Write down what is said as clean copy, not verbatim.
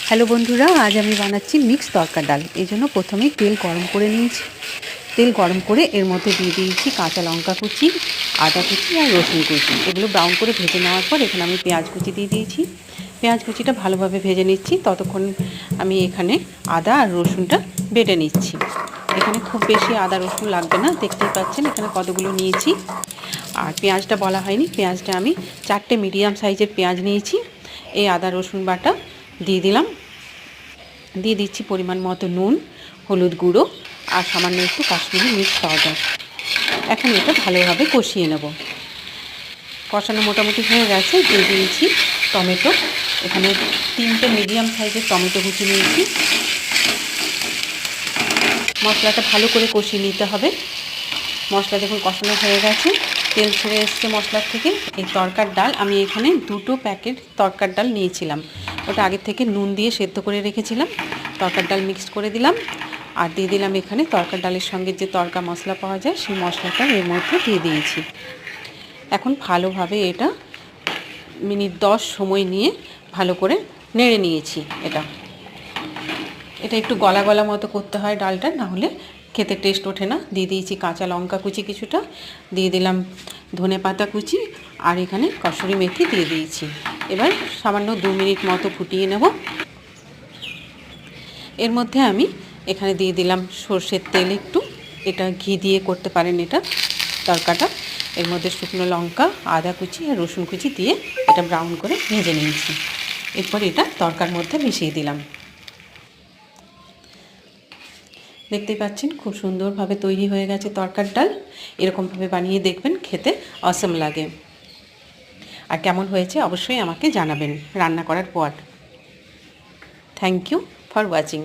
Hello বন্ধুরা, আজ আমি বানাচ্ছি মিক্স তরকার ডাল। এই জন্য প্রথমেই তেল গরম করে নিয়েছি। তেল গরম করে এর মধ্যে দিয়ে দিয়েছি কাঁচা লঙ্কা কুচি, আদা কুচি আর রসুন কুচি। এগুলো ব্রাউন করে ভেজে নেওয়ার পর এখানে আমি পেঁয়াজ কুচি দিয়ে দিয়েছি। পেঁয়াজ কুচিটা ভালোভাবে ভেজে নিচ্ছি, ততক্ষণ আমি এখানে আদা আর রসুনটা বেটে নিচ্ছি। এখানে খুব বেশি আদা রসুন লাগবে না, দেখতেই পাচ্ছেন এখানে কতগুলো নিয়েছি। আর পেঁয়াজটা বলা হয়নি, পেঁয়াজটা আমি 4টে মিডিয়াম সাইজের পেঁয়াজ নিয়েছি। এই আদা রসুন বাটা দিয়ে দিলাম। দিয়ে দিচ্ছি পরিমাণ মতো নুন, হলুদ গুঁড়ো আর সামান্য একটু কাশ্মীরি মির্চ পাউডার। এখন এটা ভালোভাবে কষিয়ে নেব। কষানো মোটামুটি হয়ে গেছে। দিয়ে দিয়েছি টমেটো। এখানে 3টে মিডিয়াম সাইজের টমেটো কুচি নিয়েছি। মশলাটা ভালো করে কষিয়ে নিতে হবে। মশলা দেখুন কষানো হয়ে গেছে, তেল ছেড়ে এসছে মশলার থেকে। এই তরকার ডাল আমি এখানে 2টো প্যাকেট তরকার ডাল নিয়েছিলাম। ওটা আগের থেকে নুন দিয়ে সেদ্ধ করে রেখেছিলাম। তরকার ডাল মিক্সড করে দিলাম আর দিয়ে দিলাম এখানে তরকার ডালের সঙ্গে যে তরকা মশলা পাওয়া যায় সেই মশলাটা এর মধ্যে দিয়ে দিয়েছি। এখন ভালোভাবে এটা মিনিট 10 সময় নিয়ে ভালো করে নেড়ে নিয়েছি। এটা একটু গলা গলা মতো করতে হয় ডালটা, না হলে খেতে টেস্ট ওঠে না। দিয়ে দিয়েছি কাঁচা লঙ্কা কুচি কিছুটা, দিয়ে দিলাম ধনে পাতা কুচি আর এখানে কসুরি মেথি দিয়ে দিয়েছি। এবার সামান্য 2 মিনিট মতো ফুটিয়ে নেব। এর মধ্যে আমি এখানে দিয়ে দিলাম সর্ষের তেল একটু। এটা ঘি দিয়ে করতে পারেন এটা তরকাটা। এর মধ্যে শুকনো লঙ্কা, আদা কুচি আর রসুন কুচি দিয়ে এটা ব্রাউন করে ভেজে নিয়েছি। এরপর এটা তরকার মধ্যে মিশিয়ে দিলাম। দেখতেই পাচ্ছেন খুব সুন্দরভাবে তৈরি হয়ে গেছে তরকার ডাল। এরকমভাবে বানিয়ে দেখবেন, খেতে অসম লাগে। আর কেমন হয়েছে অবশ্যই আমাকে জানাবেন রান্না করার পর। Thank you for watching.